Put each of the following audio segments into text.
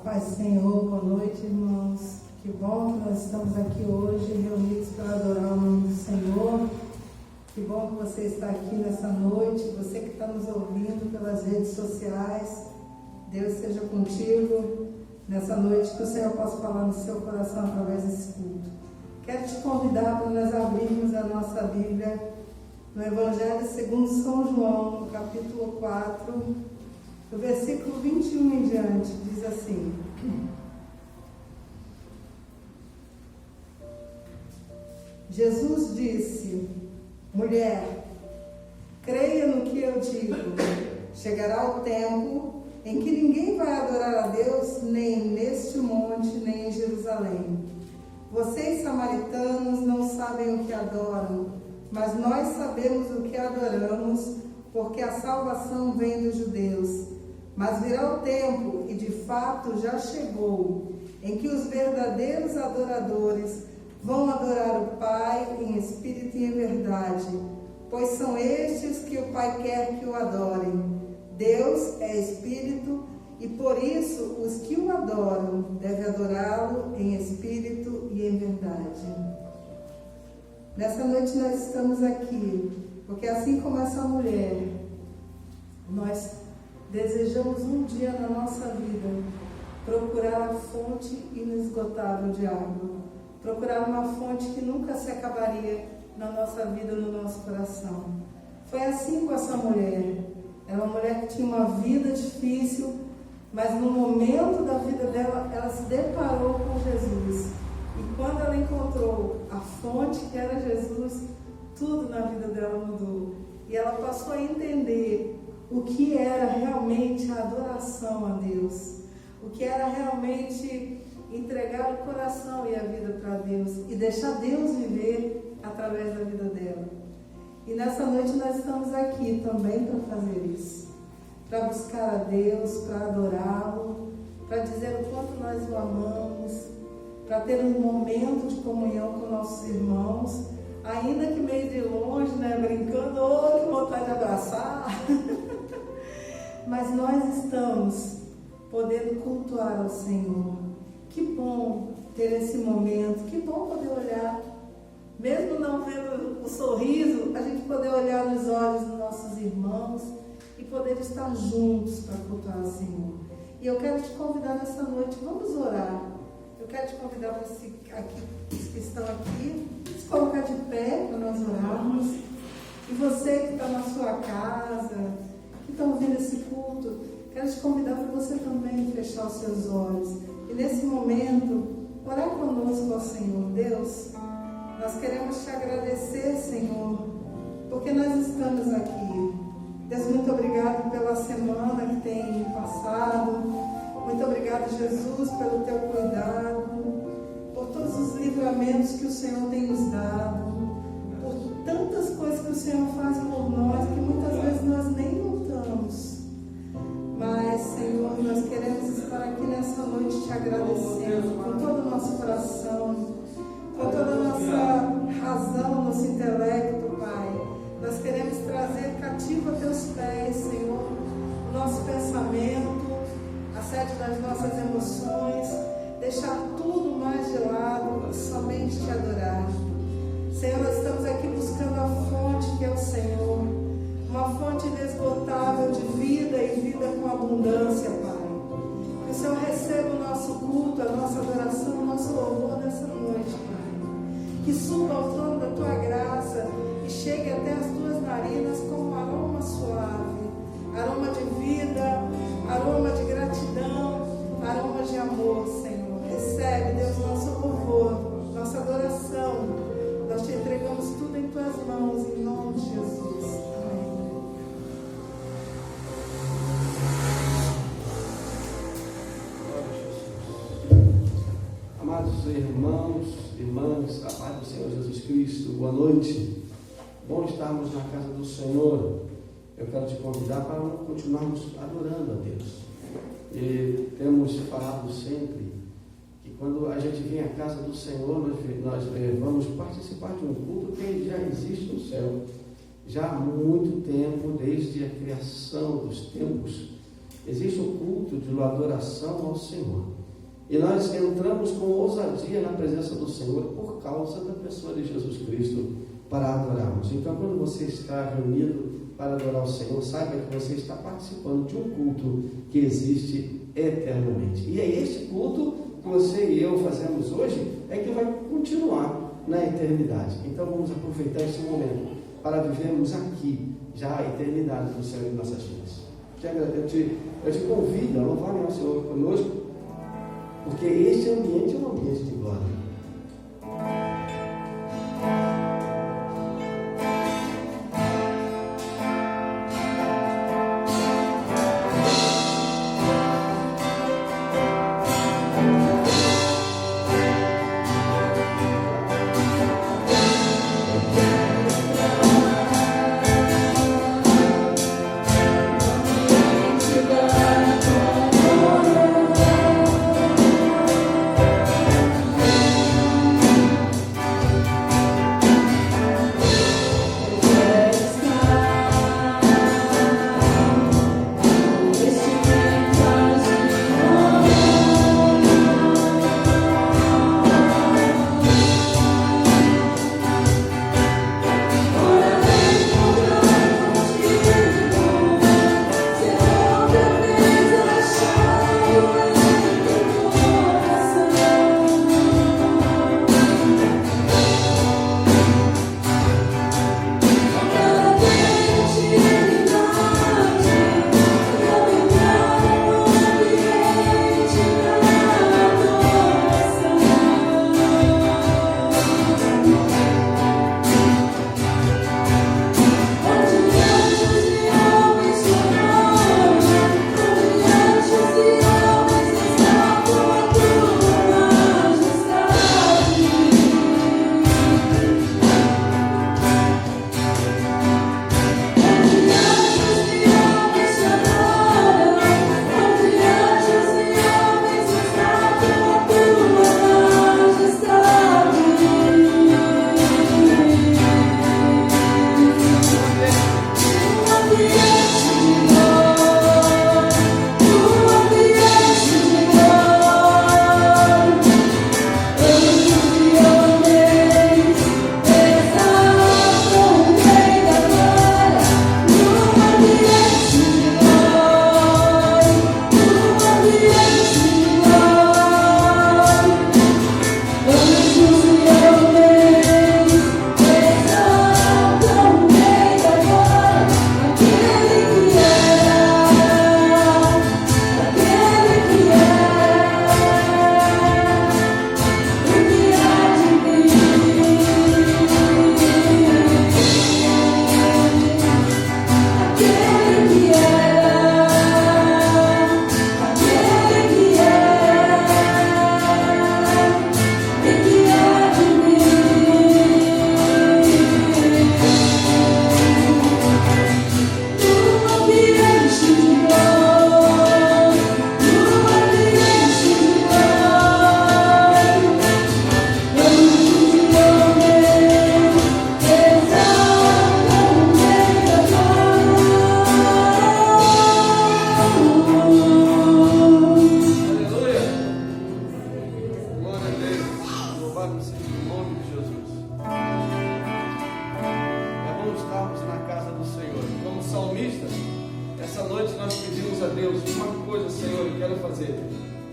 Paz do Senhor, boa noite, irmãos. Que bom que nós estamos aqui hoje reunidos para adorar o nome do Senhor. Que bom que você está aqui nessa noite, você que está nos ouvindo pelas redes sociais. Deus seja contigo nessa noite, que o Senhor possa falar no seu coração através desse culto. Quero te convidar para nós abrirmos a nossa Bíblia no Evangelho segundo São João, no capítulo 4, do versículo 21 em diante, diz assim: Jesus disse: mulher, creia no que eu digo, chegará o tempo em que ninguém vai adorar a Deus, nem neste monte, nem em Jerusalém. Vocês, samaritanos, não sabem o que adoram, mas nós sabemos o que adoramos, porque a salvação vem dos judeus. Mas virá o tempo, e de fato já chegou, em que os verdadeiros adoradores vão adorar o Pai em espírito e em verdade, pois são estes que o Pai quer que o adorem. Deus é espírito, e por isso os que o adoram devem adorá-lo em espírito e em verdade. Nessa noite nós estamos aqui, porque assim como essa mulher, nós desejamos um dia na nossa vida procurar a fonte inesgotável de água, procurar uma fonte que nunca se acabaria na nossa vida, no nosso coração. Foi assim com essa mulher. Era uma mulher que tinha uma vida difícil, mas no momento da vida dela, ela se deparou com Jesus. E quando ela encontrou a fonte que era Jesus, tudo na vida dela mudou. E ela passou a entender o que era realmente a adoração a Deus, o que era realmente entregar o coração e a vida para Deus e deixar Deus viver através da vida dela. E nessa noite nós estamos aqui também para fazer isso, para buscar a Deus, para adorá-lo, para dizer o quanto nós o amamos, para ter um momento de comunhão com nossos irmãos, ainda que meio de longe, né, brincando, que vontade de abraçar. Mas nós estamos podendo cultuar ao Senhor. Que bom ter esse momento, que bom poder olhar, mesmo não vendo o sorriso, a gente poder olhar nos olhos dos nossos irmãos e poder estar juntos para cultuar o Senhor. E eu quero te convidar nessa noite, vamos orar. Eu quero te convidar para os que estão aqui, se colocar de pé para nós orarmos. E você que está na sua casa, que está ouvindo esse culto, quero te convidar para você também fechar os seus olhos. E nesse momento, orar conosco ao Senhor. Deus, nós queremos te agradecer, Senhor, porque nós estamos aqui. Deus, muito obrigado pela semana que tem passado. Muito obrigado, Jesus, pelo teu cuidado, por todos os livramentos que o Senhor tem nos dado, por tantas coisas que o Senhor faz por nós, que muitas vezes nós nem notamos. Mas, Senhor, nós queremos estar aqui nessa noite te agradecendo com todo o nosso coração, com toda a nossa razão, nosso intelecto, Pai. Nós queremos trazer cativo a teus pés, Senhor, o nosso pensamento, a sede das nossas emoções, deixar tudo mais de lado e somente te adorar. Senhor, nós estamos aqui buscando a fonte que é o Senhor, uma fonte inesgotável de vida e vida com abundância, Pai. Que o Senhor receba o nosso culto, a nossa adoração, o nosso louvor nessa noite, Pai. Que suba ao trono da tua graça e chegue até as tuas narinas como um aroma suave, aroma de vida, aroma de gratidão, aroma de amor, Senhor. Recebe, Deus, nosso louvor, nossa adoração. Nós te entregamos tudo em tuas mãos, em nome de Jesus. Amados irmãos, irmãs, a paz do Senhor Jesus Cristo, boa noite. Bom estarmos na casa do Senhor. Eu quero te convidar para continuarmos adorando a Deus. E temos falado sempre que quando a gente vem à casa do Senhor, nós vamos participar de um culto que já existe no céu. Já há muito tempo, desde a criação dos tempos, Existe um culto de adoração ao Senhor. E nós entramos com ousadia na presença do Senhor por causa da pessoa de Jesus Cristo para adorarmos. Então, quando você está reunido para adorar o Senhor, saiba que você está participando de um culto que existe eternamente. E é esse culto que você e eu fazemos hoje é que vai continuar na eternidade. Então, vamos aproveitar esse momento para vivermos aqui já a eternidade do Senhor em nossas vidas. Eu te convido a louvar o Senhor conosco, porque este ambiente é um ambiente de glória.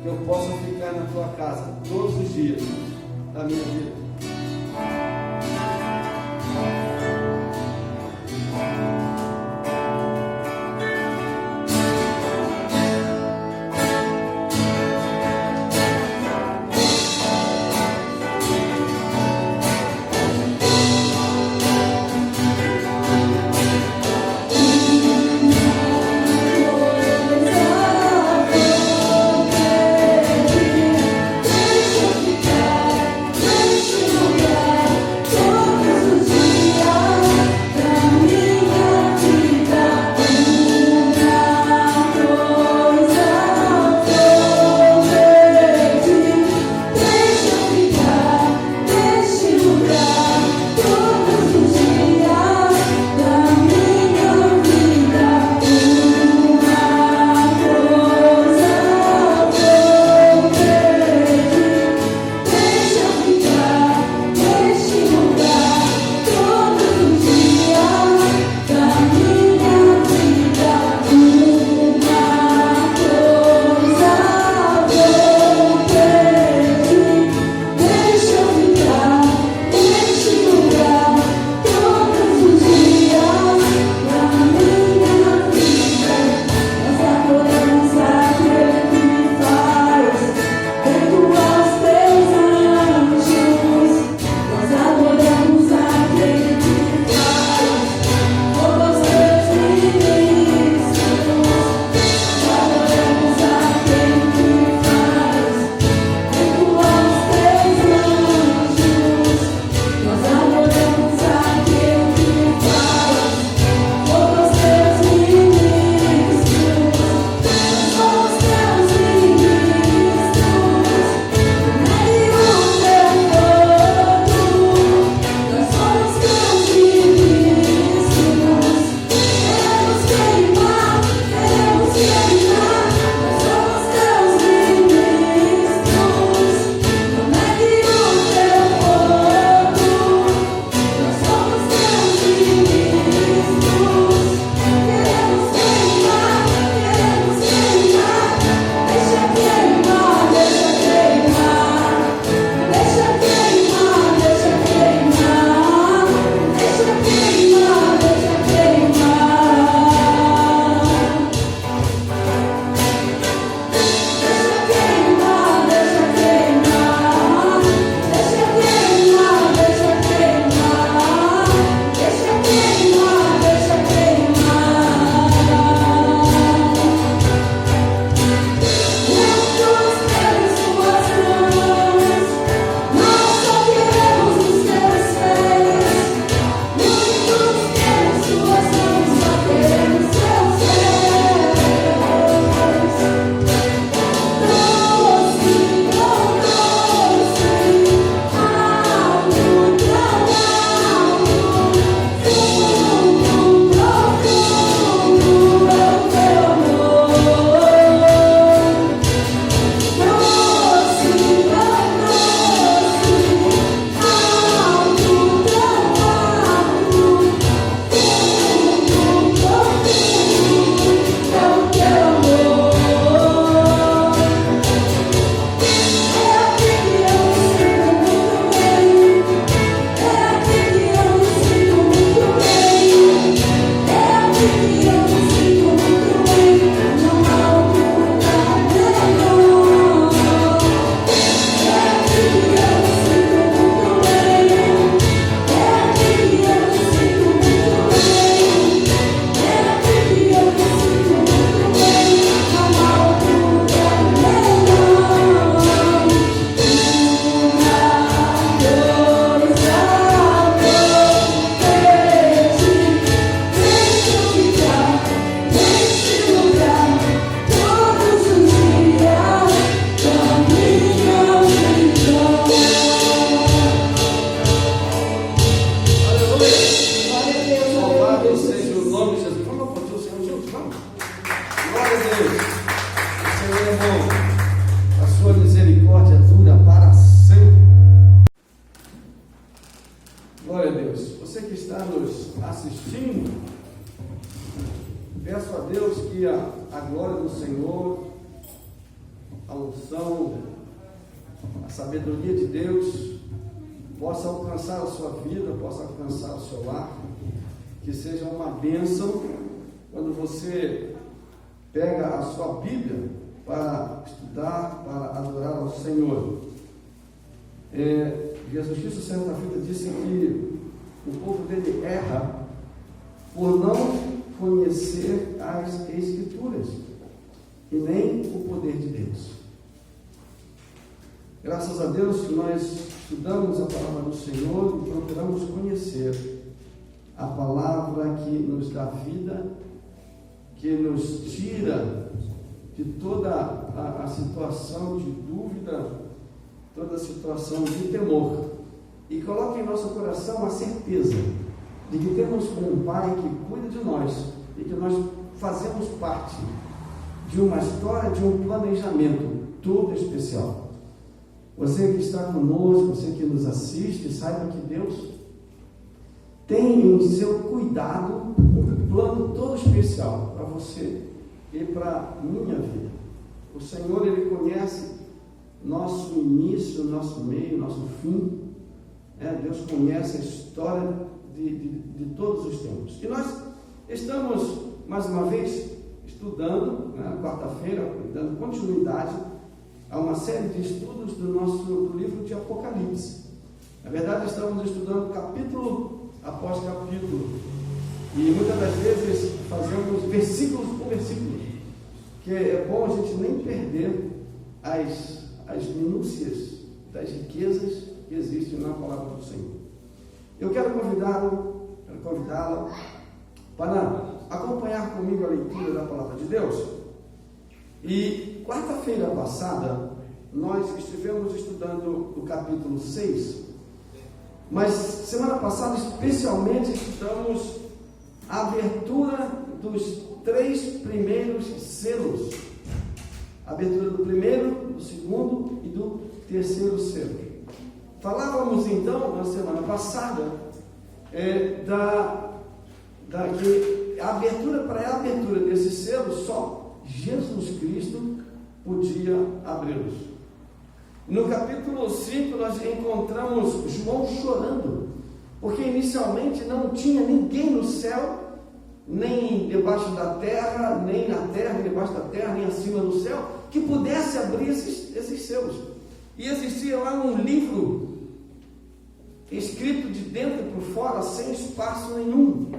Que eu possa ficar na tua casa todos os dias da minha vida. Deixa Que seja uma bênção quando você pega a sua Bíblia para estudar, para adorar ao Senhor. Jesus Cristo, certa feita, disse que o povo dele erra por não conhecer as Escrituras e nem o poder de Deus. Graças a Deus que nós estudamos a palavra do Senhor e procuramos conhecer a palavra que nos dá vida, que nos tira de toda a situação de dúvida, toda a situação de temor, e coloca em nosso coração a certeza de que temos um Pai que cuida de nós e que nós fazemos parte de uma história, de um planejamento todo especial. Você que está conosco, você que nos assiste, saiba que Deus tem em seu cuidado um plano todo especial para você e para a minha vida. O Senhor, Ele conhece nosso início, nosso meio, nosso fim. Deus conhece a história de todos os tempos. E nós estamos, mais uma vez, estudando, quarta-feira, dando continuidade a uma série de estudos do livro de Apocalipse. Na verdade, estamos estudando capítulo após capítulo, e muitas das vezes fazemos versículos por versículo, que é bom a gente nem perder as minúcias das riquezas que existem na palavra do Senhor. Eu quero convidá-la para acompanhar comigo a leitura da palavra de Deus. E quarta-feira passada nós estivemos estudando o capítulo 6, mas semana passada especialmente estudamos a abertura dos 3 primeiros selos. A abertura do primeiro, do segundo e do terceiro selo. Falávamos então, na semana passada, que a abertura desse selo, só Jesus Cristo podia abri-los. No capítulo 5 nós encontramos João chorando, porque inicialmente não tinha ninguém no céu, nem debaixo da terra, nem na terra, nem debaixo da terra, nem acima do céu, que pudesse abrir esses selos. E existia lá um livro escrito de dentro por fora, sem espaço nenhum,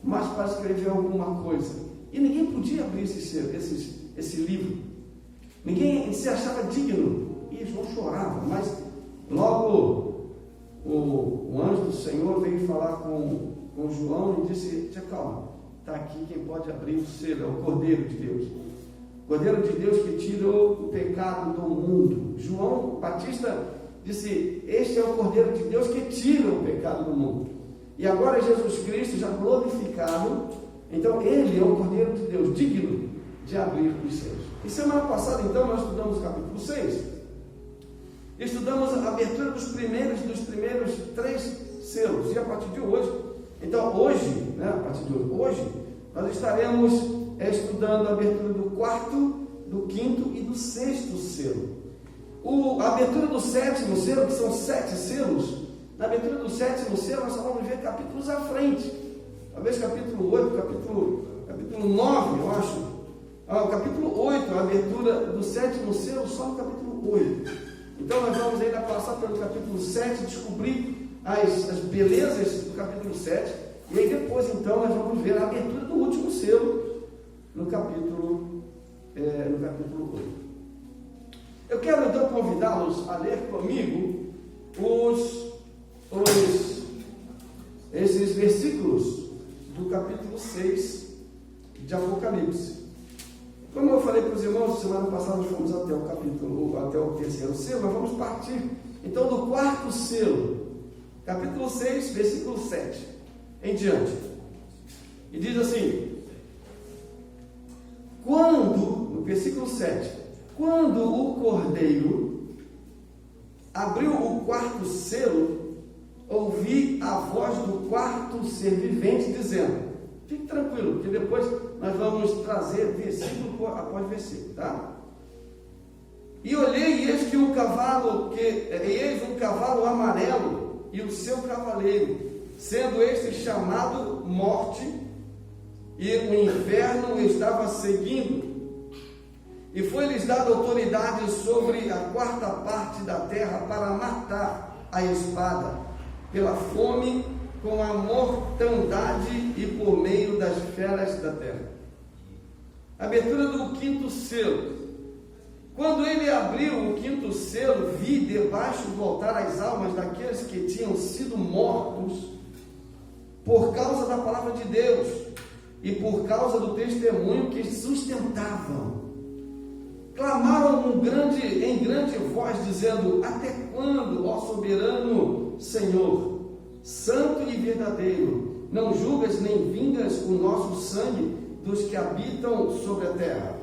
mas para escrever alguma coisa. E ninguém podia abrir esse livro. Ninguém se achava digno. E João chorava, mas logo o anjo do Senhor veio falar com João e disse: "Te acalma, está aqui quem pode abrir o selo, é o Cordeiro de Deus. O Cordeiro de Deus que tirou o pecado do mundo." João Batista disse: "Este é o Cordeiro de Deus que tira o pecado do mundo." E agora Jesus Cristo, já glorificado, então Ele é o Cordeiro de Deus, digno de abrir os selos. E semana passada, então, nós estudamos o capítulo 6. Estudamos a abertura dos primeiros 3 selos. E a partir de hoje, então hoje, hoje, nós estaremos estudando a abertura do 4º, do 5º e do 6º selo. A abertura do 7º selo, que são 7 selos, na abertura do 7º selo nós só vamos ver capítulos à frente. talvez capítulo 8, capítulo 9, eu acho. O capítulo 8, a abertura do 7º selo, só no capítulo 8. Então nós vamos ainda passar pelo capítulo 7, descobrir as belezas do capítulo 7, e aí depois então nós vamos ver a abertura do último selo no capítulo 8. Eu quero então convidá-los a ler comigo esses versículos do capítulo 6 de Apocalipse. Como eu falei para os irmãos, semana passada nós fomos até o 3º selo, nós vamos partir então do 4º selo, capítulo 6, versículo 7 em diante. E diz assim: no versículo 7, quando o Cordeiro abriu o 4º selo, ouvi a voz do 4º ser vivente dizendo, fique tranquilo, porque depois nós vamos trazer versículo após versículo, tá? E olhei, e eis um cavalo amarelo, e o seu cavaleiro, sendo este chamado Morte, e o inferno estava seguindo, e foi-lhes dada autoridade sobre a 4ª parte da terra para matar a espada, pela fome, com a mortandade e por meio das feras da terra. Abertura do 5º selo. Quando ele abriu o 5º selo, vi debaixo do altar as almas daqueles que tinham sido mortos por causa da palavra de Deus e por causa do testemunho que sustentavam. Clamaram em grande voz, dizendo, até quando, ó soberano Senhor, santo e verdadeiro, não julgas nem vingas o nosso sangue dos que habitam sobre a terra?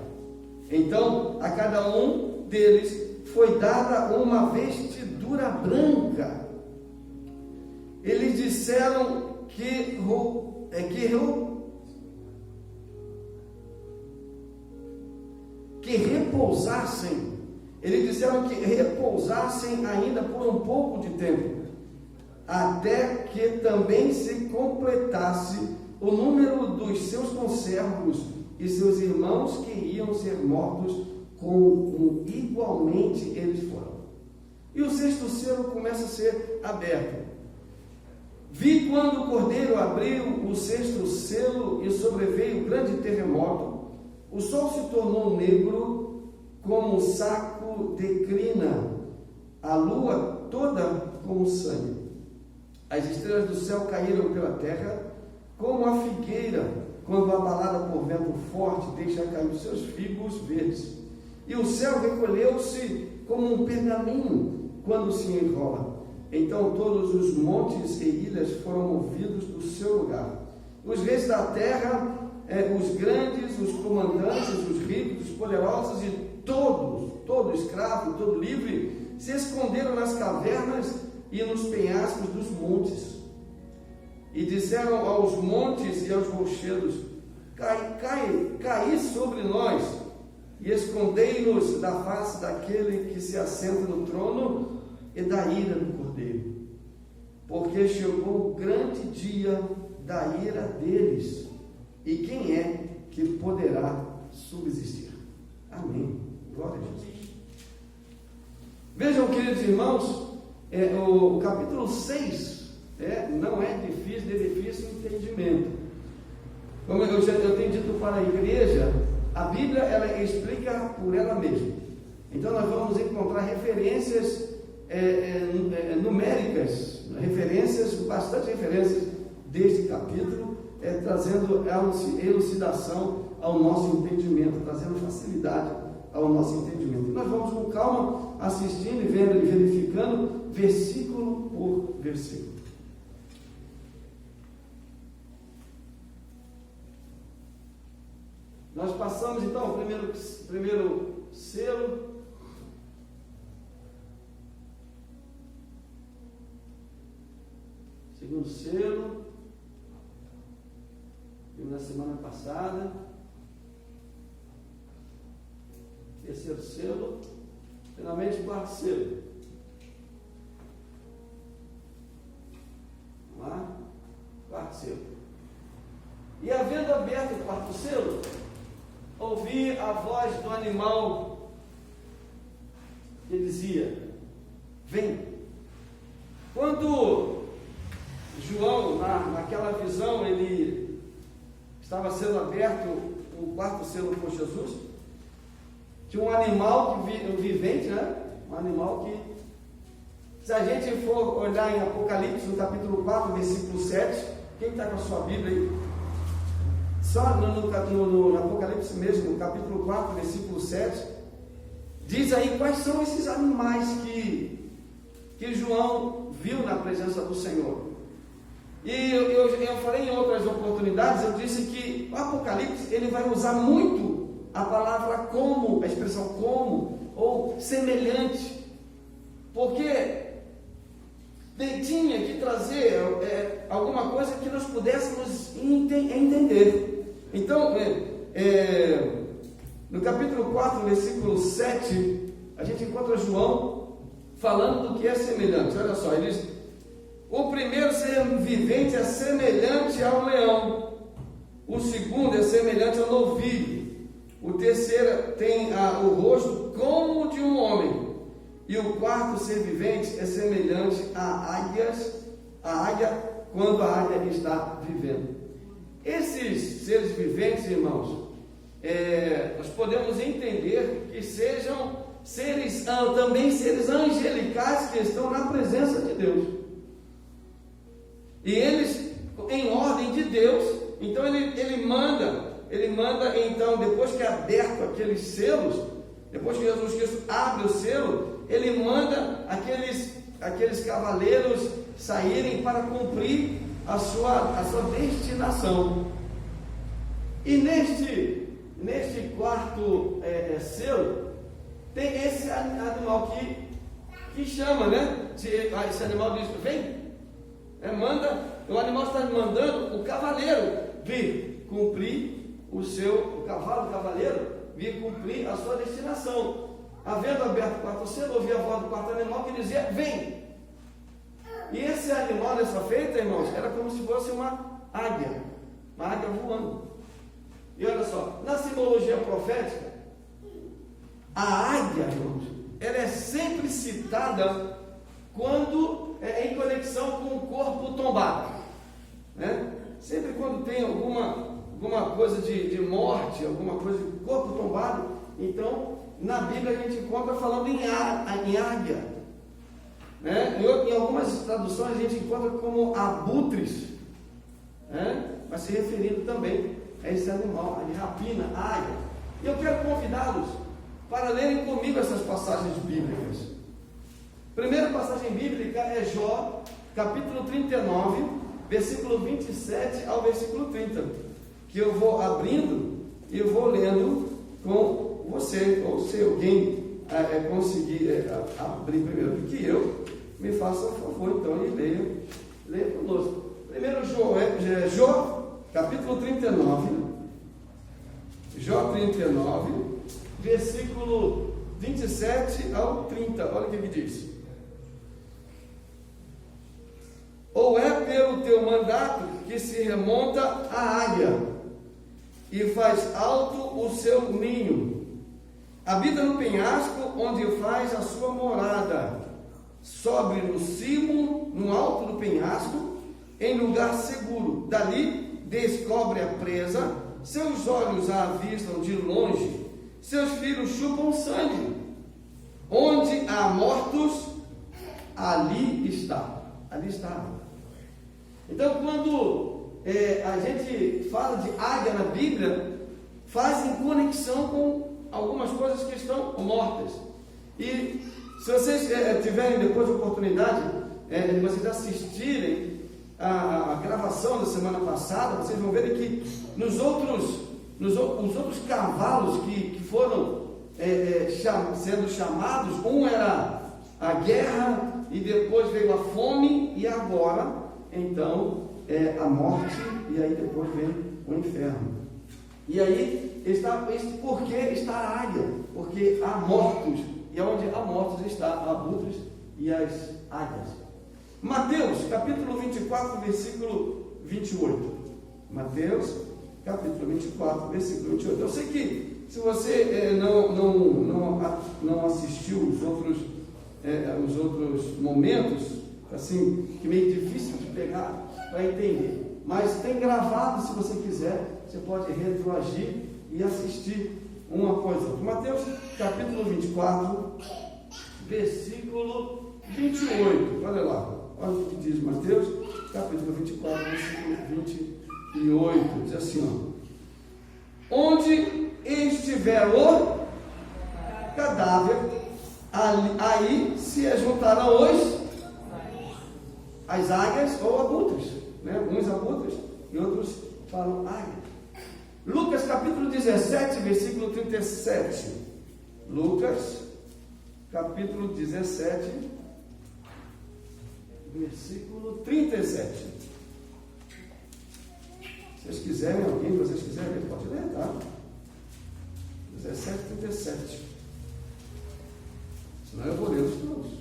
Então a cada um deles foi dada uma vestidura branca. Eles disseram que repousassem. Eles disseram que repousassem ainda por um pouco de tempo, até que também se completasse o número dos seus conservos e seus irmãos que iam ser mortos, como igualmente eles foram. E o 6º selo começa a ser aberto. Vi quando o Cordeiro abriu o 6º selo e sobreveio grande terremoto, o sol se tornou negro como saco de crina, a lua toda como sangue. As estrelas do céu caíram pela terra, como a figueira, quando abalada por vento forte, deixa cair os seus figos verdes. E o céu recolheu-se como um pergaminho, quando se enrola. Então todos os montes e ilhas foram movidos do seu lugar. Os reis da terra, os grandes, os comandantes, os ricos, os poderosos e todo escravo, todo livre, se esconderam nas cavernas e nos penhascos dos montes. E disseram aos montes e aos rochedos, caí sobre nós, e escondei-nos da face daquele que se assenta no trono e da ira do Cordeiro. Porque chegou o grande dia da ira deles, e quem é que poderá subsistir? Amém. Glória a Jesus. Vejam, queridos irmãos, o capítulo 6 não é de difícil entendimento. Como eu tenho dito para a igreja, a Bíblia ela explica por ela mesma. Então nós vamos encontrar referências numéricas, bastante referências deste capítulo, trazendo elucidação ao nosso entendimento, trazendo facilidade ao nosso entendimento. Nós vamos com calma assistindo e vendo e verificando versículo por versículo. Nós passamos então o primeiro selo, segundo selo, vimos na semana passada, terceiro selo, finalmente o 4º selo. Vamos lá, 4º selo. quarto selo, ouvi a voz do animal que dizia: vem. Quando João, naquela visão, ele estava sendo aberto o quarto selo por Jesus, tinha um animal vivente, né? Um animal que, se a gente for olhar em Apocalipse, no capítulo 4, versículo 7, quem está com a sua Bíblia aí? Só no Apocalipse mesmo, no capítulo 4, versículo 7, diz aí quais são esses animais que João viu na presença do Senhor. E eu falei em outras oportunidades, eu disse que o Apocalipse, ele vai usar muito a palavra como, a expressão como, ou semelhante, porque tinha que trazer alguma coisa que nós pudéssemos entender. Então, no capítulo 4, versículo 7, a gente encontra João falando do que é semelhante. Olha só, ele diz: o primeiro ser vivente é semelhante ao leão, o segundo é semelhante ao novilho, o terceiro tem o rosto como de um homem, e o quarto ser vivente é semelhante a águia quando a águia está vivendo. Esses seres viventes, irmãos, nós podemos entender que sejam seres, também seres angelicais que estão na presença de Deus. E eles, em ordem de Deus, então ele manda, então, depois que é aberto aqueles selos, depois que Jesus Cristo abre o selo, ele manda aqueles cavaleiros saírem para cumprir a sua destinação. E neste quarto selo, tem esse animal que chama, né? Esse animal diz: vem. O animal está mandando o cavaleiro vir cumprir o cavaleiro vir cumprir a sua destinação. Havendo aberto o quarto selo, ouvi a voz do quarto animal que dizia: vem. E esse animal dessa feita, irmãos, era como se fosse uma águia voando. E olha só, na simbologia profética, a águia, irmãos, ela é sempre citada quando em conexão com o corpo tombado, né? Sempre quando tem alguma coisa de morte, alguma coisa de corpo tombado, então na Bíblia a gente encontra falando em águia, né? Em algumas traduções a gente encontra como abutres, né? Mas se referindo também a esse animal, de rapina, a águia. E eu quero convidá-los para lerem comigo essas passagens bíblicas. Primeira passagem bíblica é Jó, capítulo 39, versículo 27 ao versículo 30, que eu vou abrindo e eu vou lendo com você, ou se alguém conseguir abrir primeiro do que eu, me faça um favor então e leia conosco. Primeiro Jó, capítulo 39, Jó 39, versículo 27 ao 30, olha o que ele diz: ou é pelo teu mandato que se remonta a águia e faz alto o seu ninho, habita no penhasco onde faz a sua morada, sobe no cimo, no alto do penhasco, em lugar seguro, dali descobre a presa, seus olhos a avistam de longe, seus filhos chupam sangue, onde há mortos, ali está. Então, quando a gente fala de águia na Bíblia, faz em conexão com algumas coisas que estão mortas. E se vocês tiverem depois a oportunidade de vocês assistirem a gravação da semana passada, vocês vão ver que os outros cavalos que foram sendo chamados, um era a guerra, e depois veio a fome, e agora, então, a morte, e aí depois vem o inferno. E aí, por que está a águia? Porque há mortos, e onde há mortos está abutres e as águias. Mateus, capítulo 24, versículo 28. Mateus, capítulo 24, versículo 28. Eu sei que se você não assistiu os outros momentos, assim, que meio difícil de pegar para entender, mas tem gravado, se você quiser, você pode retroagir e assistir uma coisa. Mateus capítulo 24, versículo 28, olha lá, olha o que diz Mateus capítulo 24, versículo 28, diz assim, ó: onde estiver o cadáver, aí se juntarão as águias ou abutres, né? Uns abutres e outros falam águia. Lucas capítulo 17, versículo 37. Lucas capítulo 17, versículo 37. Se vocês quiserem, alguém, vocês quiserem, pode ler, tá? 17, 37. Senão eu vou ler os todos.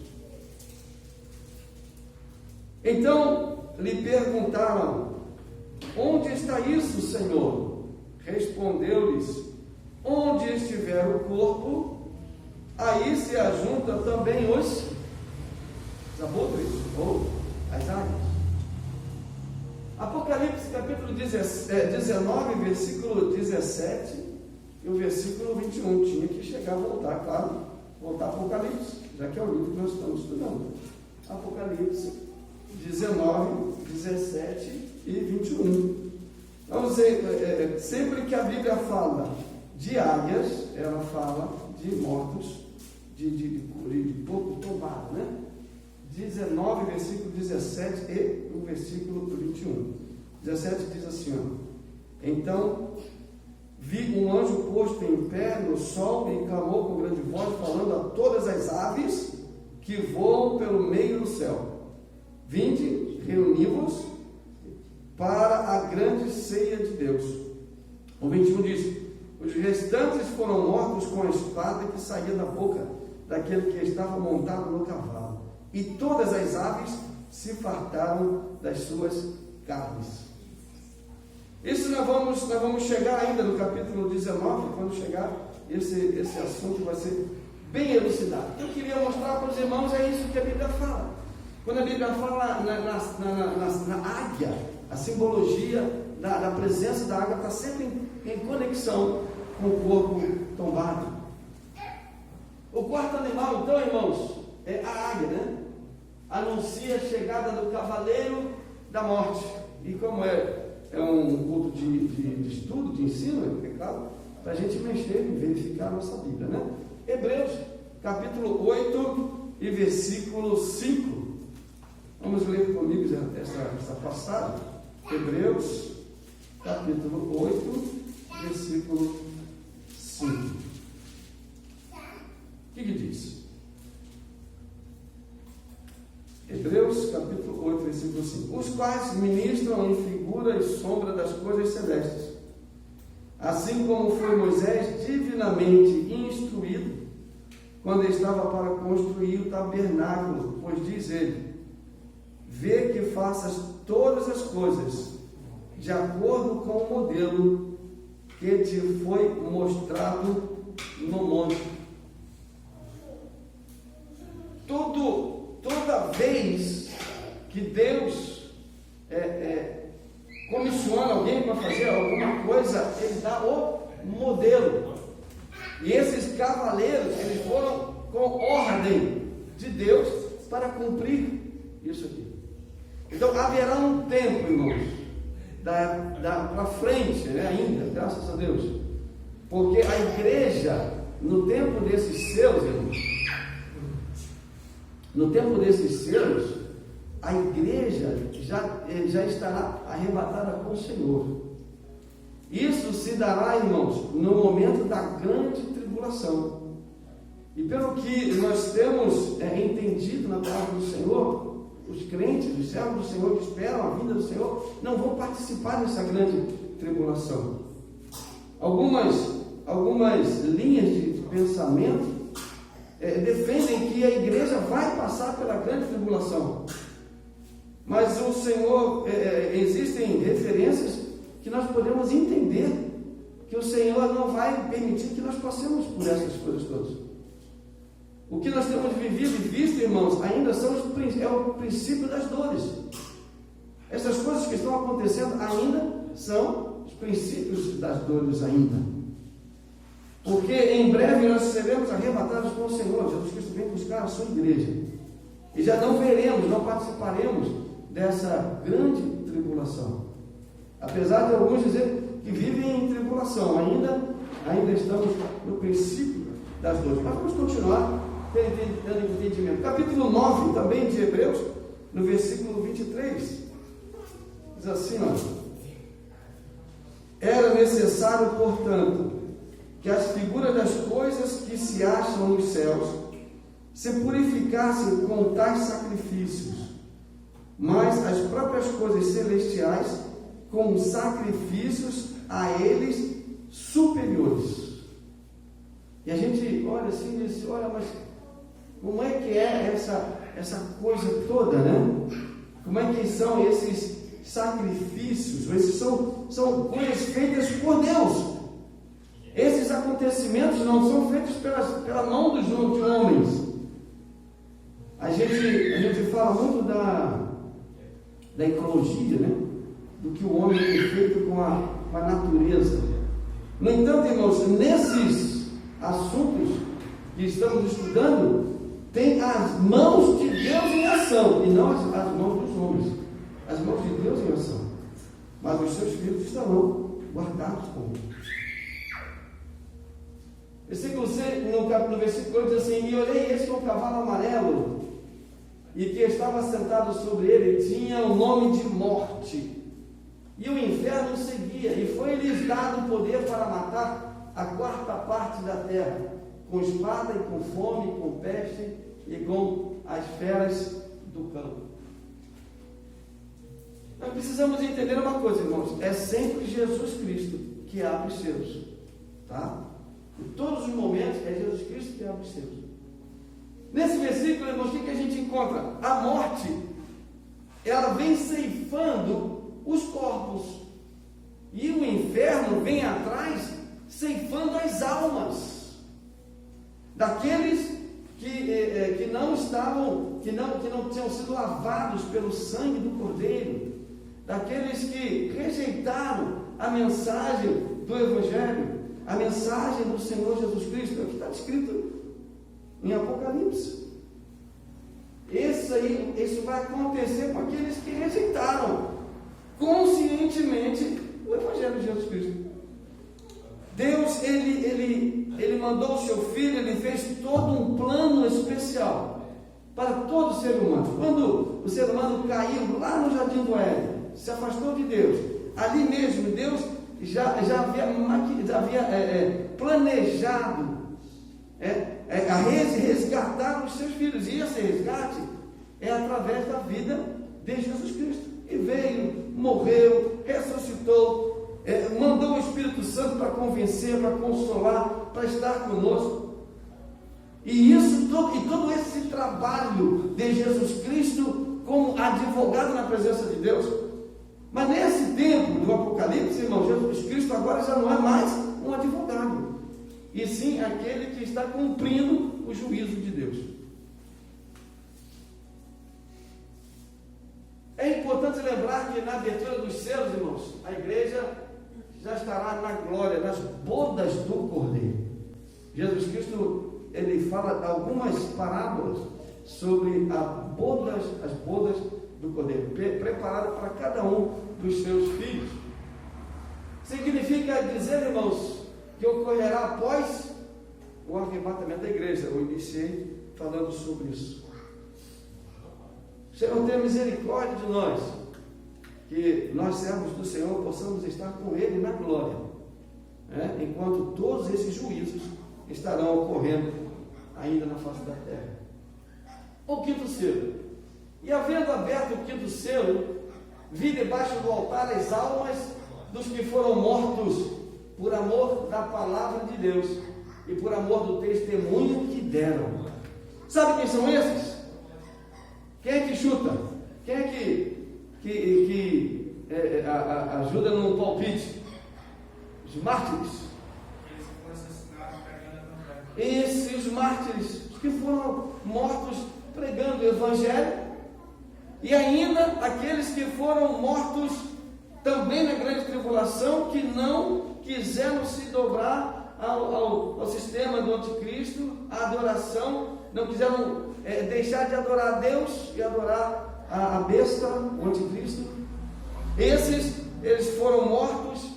Então lhe perguntaram: onde está isso, Senhor? Respondeu-lhes: onde estiver o corpo, aí se ajunta também os abutres ou as águias. Apocalipse capítulo 19, versículo 17 e o versículo 21. Tinha que chegar a voltar, claro, voltar a Apocalipse, já que é o livro que nós estamos estudando. Apocalipse 19, 17 e 21. Vamos dizer, sempre que a Bíblia fala de águias, ela fala de mortos, de corpo tombado, né? 19, versículo 17 e o versículo 21. 17 diz assim, ó: então vi um anjo posto em pé no sol e clamou com grande voz, falando a todas as aves que voam pelo meio do céu: vinde, reuni-vos para a grande ceia de Deus. O 21 diz: os restantes foram mortos com a espada que saía da boca daquele que estava montado no cavalo, e todas as aves se fartaram das suas carnes. Isso nós vamos chegar ainda no capítulo 19, quando chegar esse assunto vai ser bem elucidado. Eu queria mostrar para os irmãos, é isso que a Bíblia fala. Quando a Bíblia fala na águia, a simbologia da presença da águia está sempre em conexão com o corpo tombado. O quarto animal, então, irmãos, é a águia, né? Anuncia a chegada do cavaleiro da morte. E como é um culto de estudo, de ensino, é claro, para a gente mexer e verificar a nossa Bíblia, né? Hebreus, capítulo 8 e versículo 5. Vamos ler comigo essa passagem. Hebreus, capítulo 8, versículo 5. O que diz? Hebreus, capítulo 8, versículo 5. Os quais ministram em figura e sombra das coisas celestes, assim como foi Moisés divinamente instruído quando estava para construir o tabernáculo, pois diz ele: vê que faças todas as coisas de acordo com o modelo que te foi mostrado no monte. Toda vez que Deus comissiona alguém para fazer alguma coisa, Ele dá o modelo. E esses cavaleiros, eles foram com ordem de Deus para cumprir isso aqui. Então haverá um tempo, irmãos, para frente, né, ainda, graças a Deus, porque a igreja, no tempo desses selos, irmãos, no tempo desses selos, a igreja já estará arrebatada com o Senhor. Isso se dará, irmãos, no momento da grande tribulação. E pelo que nós temos entendido na palavra do Senhor, os crentes, os servos do Senhor que esperam a vinda do Senhor, não vão participar dessa grande tribulação. Algumas linhas de pensamento defendem que a igreja vai passar pela grande tribulação. Mas o Senhor, existem referências que nós podemos entender que o Senhor não vai permitir que nós passemos por essas coisas todas. O que nós temos vivido e visto, irmãos, ainda é o princípio das dores. Essas coisas que estão acontecendo ainda são os princípios das dores ainda. Porque em breve nós seremos arrebatados com o Senhor. Jesus Cristo vem buscar a sua igreja. E já não veremos, não participaremos dessa grande tribulação. Apesar de alguns dizerem que vivem em tribulação, ainda estamos no princípio das dores. Mas vamos continuar tendo entendimento. Capítulo 9 também de Hebreus, no versículo 23, diz assim, ó: era necessário, portanto, que as figuras das coisas que se acham nos céus se purificassem com tais sacrifícios, mas as próprias coisas celestiais com sacrifícios a eles superiores. E a gente olha assim e diz: olha, mas como é que é essa coisa toda, né? Como é que são esses sacrifícios? Esses são coisas feitas por Deus. Esses acontecimentos não são feitos pela mão de homens. A gente fala muito da ecologia, né? Do que o homem tem feito com a natureza. No entanto, irmãos, nesses assuntos que estamos estudando, tem as mãos de Deus em ação, e não as mãos dos homens. As mãos de Deus em ação. Mas os seus filhos estarão guardados com Ele. No versículo 8 diz assim: e olhei eis que um cavalo amarelo, e que estava sentado sobre ele tinha o nome de Morte, e o inferno seguia, e foi-lhes dado o poder para matar a quarta parte da terra, com espada e com fome, com peste e com as feras do campo. Nós precisamos entender uma coisa, irmãos: é sempre Jesus Cristo que abre os seus, tá? Em todos os momentos é Jesus Cristo que abre os seus. Nesse versículo, irmãos, o que a gente encontra? A morte, ela vem ceifando os corpos, e o inferno vem atrás ceifando as almas daqueles que não tinham sido lavados pelo sangue do Cordeiro, daqueles que rejeitaram a mensagem do Evangelho, a mensagem do Senhor Jesus Cristo. É o que está descrito em Apocalipse. Isso vai acontecer com aqueles que rejeitaram conscientemente o Evangelho de Jesus Cristo. Deus, ele mandou o seu Filho, ele fez todo um plano especial para todo ser humano. Quando o ser humano caiu lá no Jardim do Éden, se afastou de Deus, ali mesmo Deus já havia planejado resgatar os seus filhos, e esse resgate é através da vida de Jesus Cristo. E veio, morreu, ressuscitou, mandou o Espírito Santo para convencer, para consolar, para estar conosco. E todo esse trabalho de Jesus Cristo como advogado na presença de Deus. Mas nesse tempo do Apocalipse, irmão, Jesus Cristo agora já não é mais um advogado, e sim aquele que está cumprindo o juízo de Deus. É importante lembrar que na abertura dos selos, irmãos, a igreja já estará na glória, nas bodas do Cordeiro. Jesus Cristo, ele fala algumas parábolas sobre as bodas do Cordeiro, preparado para cada um dos seus filhos. Significa dizer, irmãos, que ocorrerá após o arrebatamento da igreja. Eu iniciei falando sobre isso. O Senhor tenha misericórdia de nós, que nós, servos do Senhor, possamos estar com Ele na glória, enquanto todos esses juízos estarão ocorrendo ainda na face da terra. O quinto selo. E havendo aberto o quinto selo, vi debaixo do altar as almas dos que foram mortos por amor da palavra de Deus e por amor do testemunho que deram. Sabe quem são esses? Quem é que chuta? Quem é ajuda num palpite. Os mártires. Esses mártires que foram mortos pregando o Evangelho, e ainda aqueles que foram mortos também na grande tribulação, que não quiseram se dobrar ao sistema do anticristo, à adoração, não quiseram deixar de adorar a Deus e adorar a besta, o anticristo. Eles foram mortos,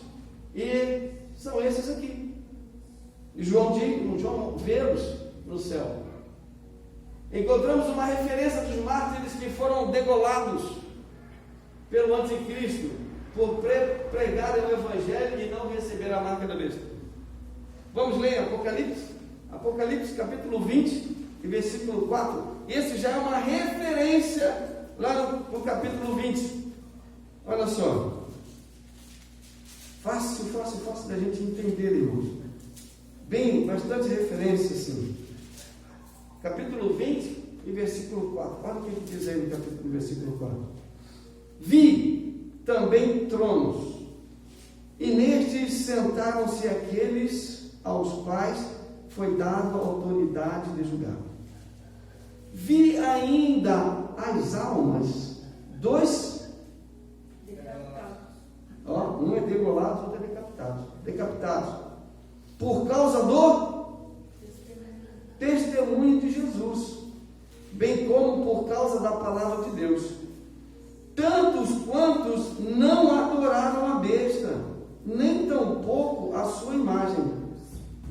e são esses aqui. E João vê-los no céu. Encontramos uma referência dos mártires que foram degolados pelo anticristo por pregarem o Evangelho e não receber a marca da besta. Vamos ler Apocalipse capítulo 20 e versículo 4. Esse já é uma referência lá no capítulo 20. Olha só, fácil da gente entender, irmãos. Bastante referência, assim. Capítulo 20 e versículo 4. Olha o que ele diz aí no capítulo, versículo 4. Vi também tronos, e nestes sentaram-se aqueles aos quais foi dada a autoridade de julgar. Vi ainda as almas dos um é degolado, outro é decapitados, por causa do testemunho de Jesus, bem como por causa da palavra de Deus. Tantos quantos não adoraram a besta, nem tampouco a sua imagem,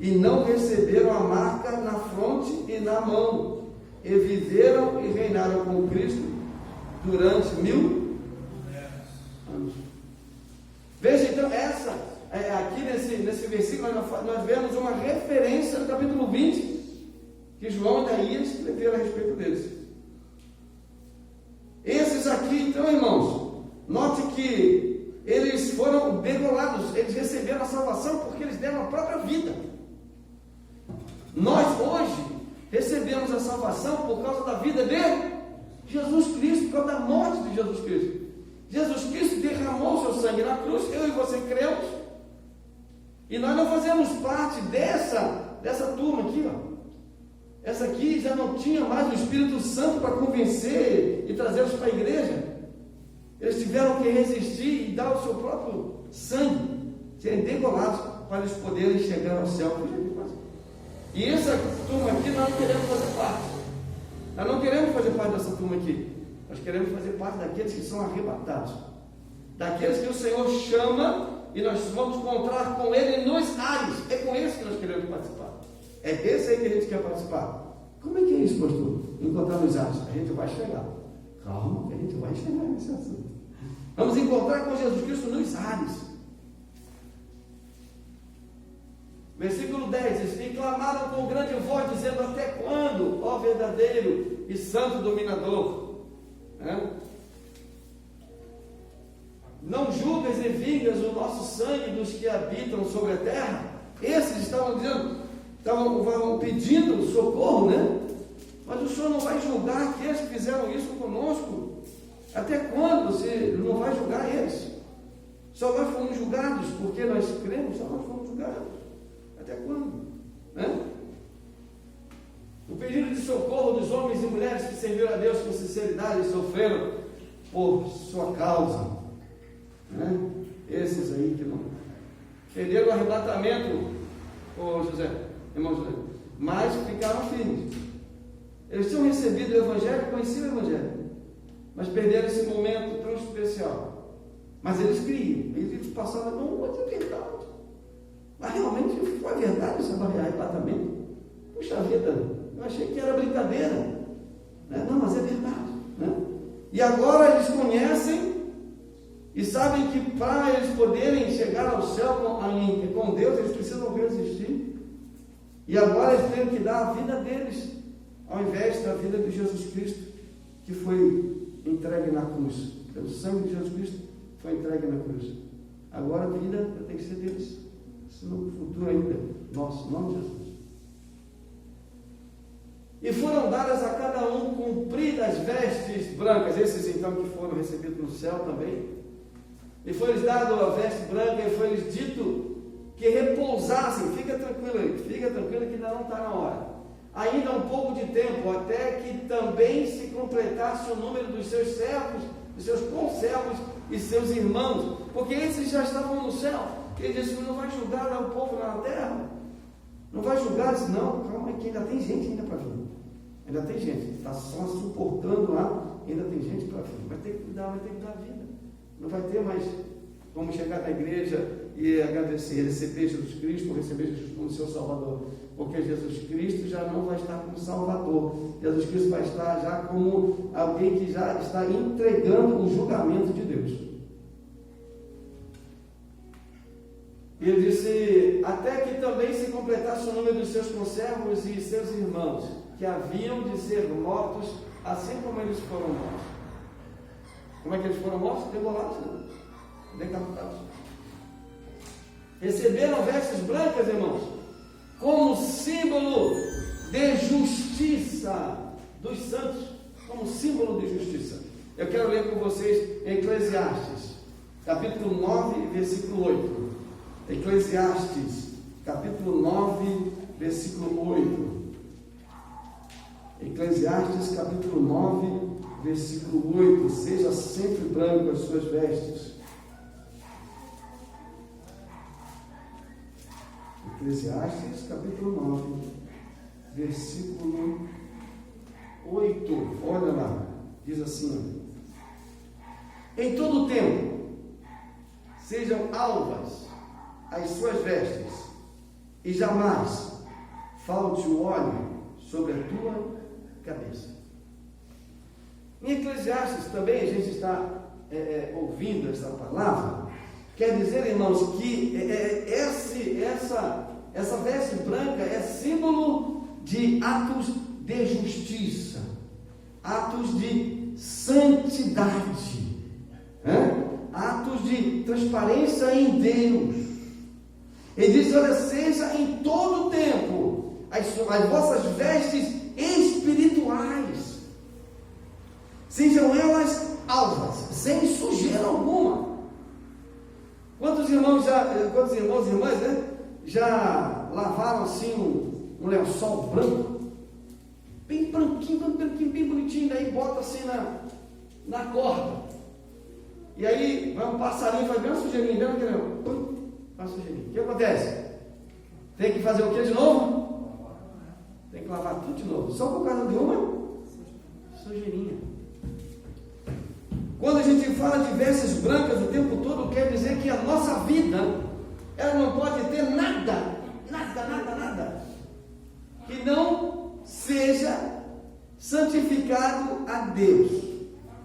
e não receberam a marca na fronte e na mão, e viveram e reinaram com Cristo durante 1000 anos. Veja então, aqui nesse versículo nós vemos uma referência no capítulo 20, que João ainda ia escrever a respeito deles. Esses aqui, então, irmãos, note que eles foram degolados, eles receberam a salvação porque eles deram a própria vida. Nós hoje recebemos a salvação por causa da vida de Jesus Cristo, por causa da morte de Jesus Cristo. Jesus Cristo derramou o seu sangue na cruz, eu e você cremos, e nós não fazemos parte dessa turma aqui, ó. Essa aqui já não tinha mais o Espírito Santo para convencer e trazê-los para a igreja. Eles tiveram que resistir e dar o seu próprio sangue, serem degolados para eles poderem chegar ao céu. E essa turma aqui nós não queremos fazer parte. Nós não queremos fazer parte dessa turma aqui. Nós queremos fazer parte daqueles que são arrebatados, daqueles que o Senhor chama e nós vamos encontrar com Ele nos ares. É com esse que nós queremos participar. É desse aí que a gente quer participar. Como é que é isso, pastor? Encontrar nos ares. A gente vai chegar. Calma, que a gente vai chegar nesse assunto. Vamos encontrar com Jesus Cristo nos ares. Versículo 10. E clamaram com grande voz, dizendo: até quando, ó verdadeiro e santo dominador? Não julgas e vingas o nosso sangue dos que habitam sobre a terra? Esses estavam pedindo socorro, né? Mas o Senhor não vai julgar aqueles que fizeram isso conosco. Até quando você não vai julgar eles? Só nós fomos julgados porque nós cremos, só nós fomos julgados. Até quando? O pedido de socorro dos homens e mulheres que serviram a Deus com sinceridade e sofreram por sua causa. Esses aí que não perderam o arrebatamento, irmão José, mas ficaram firmes. Eles tinham recebido o Evangelho, conheciam o Evangelho, mas perderam esse momento tão especial. Mas eles criam, eles passavam, não, é verdade. Mas realmente foi verdade esse arrebatamento. Puxa vida, eu achei que era brincadeira. Não, mas é verdade. E agora eles conhecem e sabem que para eles poderem chegar ao céu com Deus, eles precisam resistir. E agora eles têm que dar a vida deles, ao invés da vida de Jesus Cristo, que foi entregue na cruz. O sangue de Jesus Cristo foi entregue na cruz. Agora a vida tem que ser deles. Isso no futuro ainda, nosso, não de Jesus. E foram dadas a cada um compridas vestes brancas. Esses então que foram recebidos no céu também. e foi-lhes dado a veste branca, e foi-lhes dito que repousassem. Fica tranquilo que ainda não está na hora. Ainda um pouco de tempo, até que também se completasse o número dos seus servos, dos seus conservos e seus irmãos, porque esses já estavam no céu. Ele disse: não vai julgar o povo na terra, não vai julgar. Disse: não, calma, que ainda tem gente ainda para vir, ainda tem gente, está só suportando lá, ainda tem gente para vir, vai ter que dar vida, não vai ter mais como chegar na igreja e agradecer, receber Jesus Cristo, receber Jesus como seu Salvador, porque Jesus Cristo já não vai estar como Salvador, Jesus Cristo vai estar já como alguém que já está entregando o julgamento de Deus. E ele disse: até que também se completasse o número dos seus conservos e seus irmãos, que haviam de ser mortos, assim como eles foram mortos. Como é que eles foram mortos? Degolados, decapitados. Receberam vestes brancas, irmãos, como símbolo de justiça dos santos, como símbolo de justiça. Eu quero ler com vocês Eclesiastes, capítulo 9, versículo 8. Eclesiastes, capítulo 9, versículo 8. Eclesiastes, capítulo 9, versículo 8. Seja sempre branco as suas vestes. Eclesiastes, capítulo 9, versículo 8. Olha lá, diz assim: em todo o tempo sejam alvas as suas vestes, e jamais falte o óleo sobre a tua cabeça. Em Eclesiastes também a gente está ouvindo essa palavra. Quer dizer, irmãos, que essa veste branca é símbolo de atos de justiça, atos de santidade, atos de transparência em Deus. Ele diz: olha, seja em todo o tempo as vossas vestes espirituais, sejam elas alvas, sem sujeira alguma. Quantos irmãos e irmãs, já lavaram assim um lençol branco, bem branquinho, bem bonitinho, daí bota assim na corda, e aí vai um passarinho, faz bem uma sujeirinha, faz sujeirinha. O que acontece? Tem que fazer o que de novo? Tem que lavar tudo de novo, só por causa de uma sujeirinha. Quando a gente fala de vestes brancas o tempo todo, quer dizer que a nossa vida, ela não pode ter nada que não seja santificado a Deus.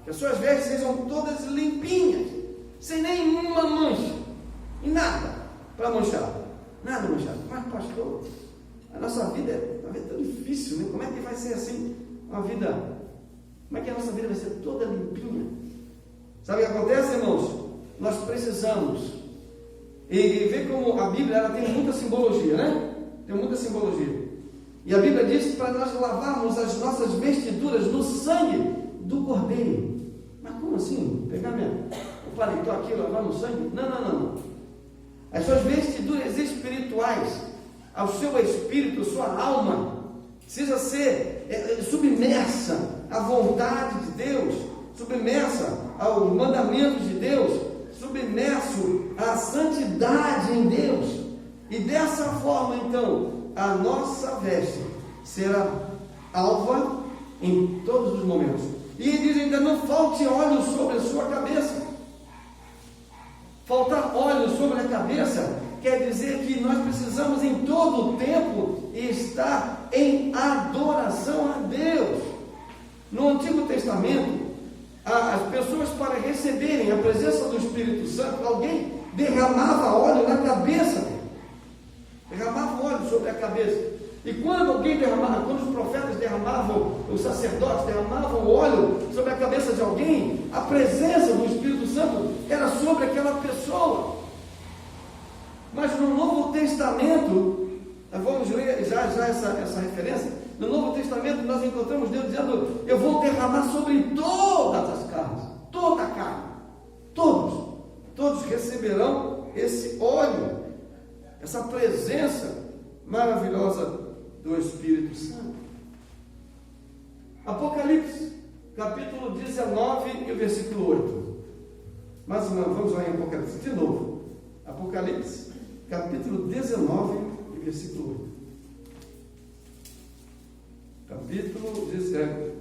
Que as suas vestes sejam todas limpinhas, sem nenhuma mancha, e nada para manchar, nada manchado. Mas pastor, a nossa vida é tão difícil, né? Como é que vai ser assim uma vida? Como é que a nossa vida vai ser toda limpinha? Sabe o que acontece, irmãos? Nós precisamos, e ver como a Bíblia ela tem muita simbologia, né? Tem muita simbologia. E a Bíblia diz para nós lavarmos as nossas vestiduras no sangue do Cordeiro. Mas como assim? Pegar o paletó aqui, lavar no sangue? Não. As suas vestiduras espirituais, ao seu espírito, sua alma, precisa ser submersa à vontade de Deus, submersa aos mandamentos de Deus, submerso à santidade em Deus. E dessa forma, então, a nossa veste será alva em todos os momentos. E ele diz ainda: não falte óleo sobre a sua cabeça. Faltar óleo sobre a cabeça quer dizer que nós precisamos em todo o tempo estar em adoração a Deus. No Antigo Testamento, as pessoas, para receberem a presença do Espírito Santo, alguém derramava óleo na cabeça, derramava óleo sobre a cabeça. E quando alguém derramava, quando os profetas derramavam, os sacerdotes derramavam óleo sobre a cabeça de alguém, a presença do Espírito Santo era sobre aquela pessoa. Mas no Novo Testamento, vamos ler já essa referência. No Novo Testamento nós encontramos Deus dizendo: eu vou derramar sobre todas as carnes, toda a carne, todos todos receberão esse óleo, essa presença maravilhosa do Espírito Santo. Apocalipse, capítulo 19 e o versículo 8. Mais uma, vamos lá em Apocalipse, de novo. Apocalipse, capítulo 19 e versículo 8. Capítulo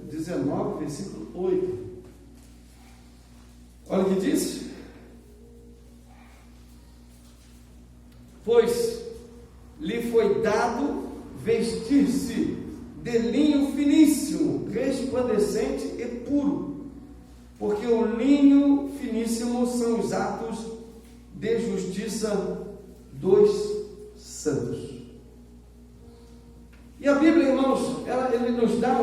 19, versículo 8. Olha o que diz. Pois lhe foi dado vestir-se de linho finíssimo, resplandecente e puro, porque o linho finíssimo são os atos de justiça dos santos. E a Bíblia, irmãos, ele nos dá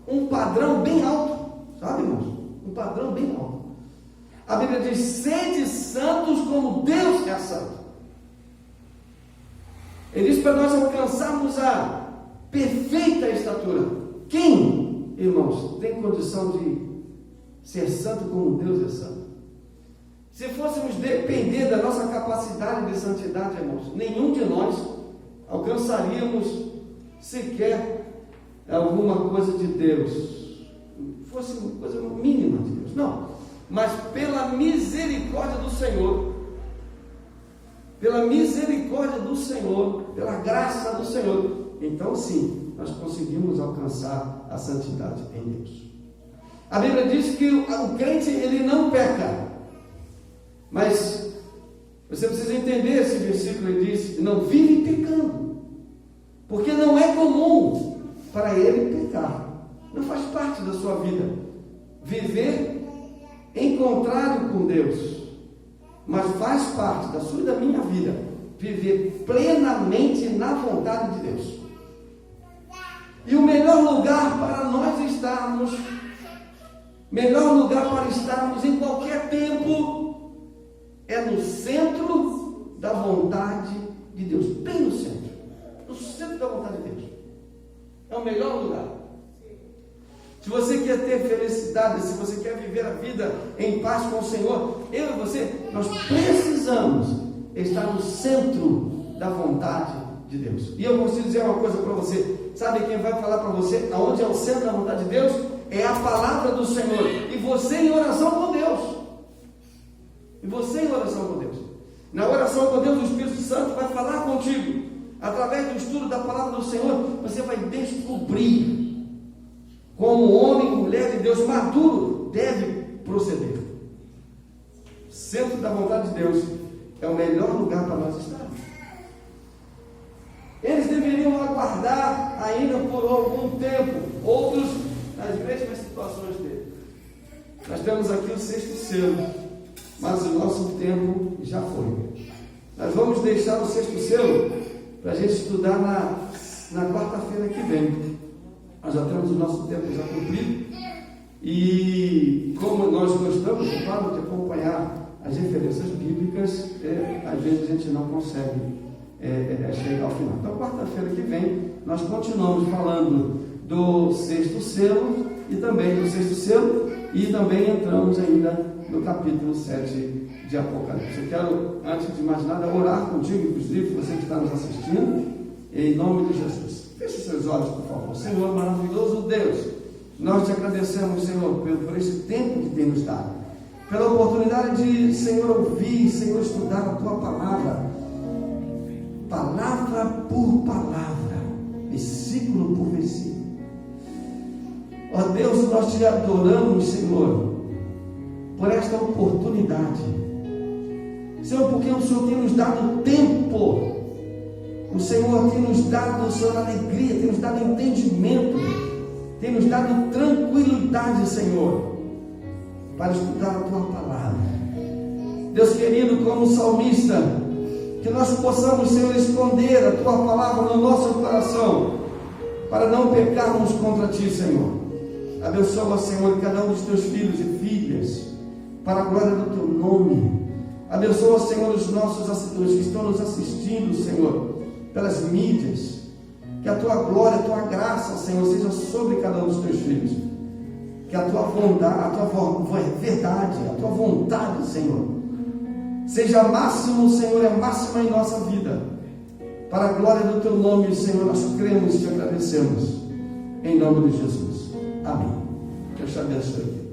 um padrão bem alto, sabe, irmãos? Um padrão bem alto. A Bíblia diz: sede santos como Deus é santo. Ele diz para nós alcançarmos a perfeita estatura. Quem, irmãos, tem condição de ser santo como Deus é santo? Se fôssemos depender da nossa capacidade de santidade, irmãos, nenhum de nós alcançaríamos sequer alguma coisa de Deus, fosse uma coisa mínima de Deus, não, mas pela misericórdia do Senhor, pela graça do Senhor, então sim, nós conseguimos alcançar a santidade em Deus. A Bíblia diz que o crente, ele não peca, mas você precisa entender esse versículo. Ele diz: não vive pecando, porque não é comum para ele pecar, não faz parte da sua vida viver em contrário com Deus, mas faz parte da sua e da minha vida viver plenamente na vontade de Deus. E o melhor lugar para nós estarmos, em qualquer tempo, é no centro da vontade de Deus, bem no centro da vontade de Deus. É o melhor lugar. Se você quer ter felicidade, se você quer viver a vida em paz com o Senhor, eu e você, nós precisamos estar no centro da vontade de Deus. E eu preciso dizer uma coisa para você: sabe quem vai falar para você aonde é o centro da vontade de Deus? É a palavra do Senhor, e você em oração com Deus. Na oração com Deus, o Espírito Santo vai falar contigo. Através do estudo da palavra do Senhor, você vai descobrir como homem e mulher de Deus maduro deve proceder. O centro da vontade de Deus é o melhor lugar para nós estarmos. Eles deveriam aguardar ainda por algum tempo, outros nas mesmas situações dele. Nós temos aqui o 6º selo, mas o nosso tempo já foi. Nós vamos deixar o 6º selo para a gente estudar na quarta-feira que vem. Nós já temos o nosso tempo já cumprido, e como nós gostamos, claro, de acompanhar as referências bíblicas, às vezes a gente não consegue chegar ao final. Então, quarta-feira que vem, nós continuamos falando do 6º selo e também do 6º selo, e também entramos ainda no capítulo 7 de Apocalipse. Eu quero, antes de mais nada, orar contigo, inclusive, você que está nos assistindo, em nome de Jesus. Feche seus olhos, por favor. Senhor maravilhoso Deus, nós te agradecemos, Senhor, por esse tempo que tem nos dado, pela oportunidade de, Senhor, ouvir, Senhor, estudar a tua palavra, palavra por palavra, versículo por versículo. Ó Deus, nós te adoramos, Senhor, por esta oportunidade, Senhor, porque o Senhor tem nos dado tempo. O Senhor tem nos dado, Senhor, alegria, tem nos dado entendimento, tem nos dado tranquilidade, Senhor, para estudar a tua palavra. Deus querido, como salmista, que nós possamos, Senhor, esconder a tua palavra no nosso coração, para não pecarmos contra ti, Senhor. Abençoa, Senhor, cada um dos teus filhos e filhas, para a glória do teu nome. Abençoa, Senhor, os que estão nos assistindo, Senhor, pelas mídias. Que a tua glória, a tua graça, Senhor, seja sobre cada um dos teus filhos. Que a tua bondade, a tua verdade, a tua vontade, Senhor, seja máximo, Senhor, é máxima em nossa vida. Para a glória do Teu nome, Senhor, nós cremos e te agradecemos. Em nome de Jesus. Amém. Deus te abençoe.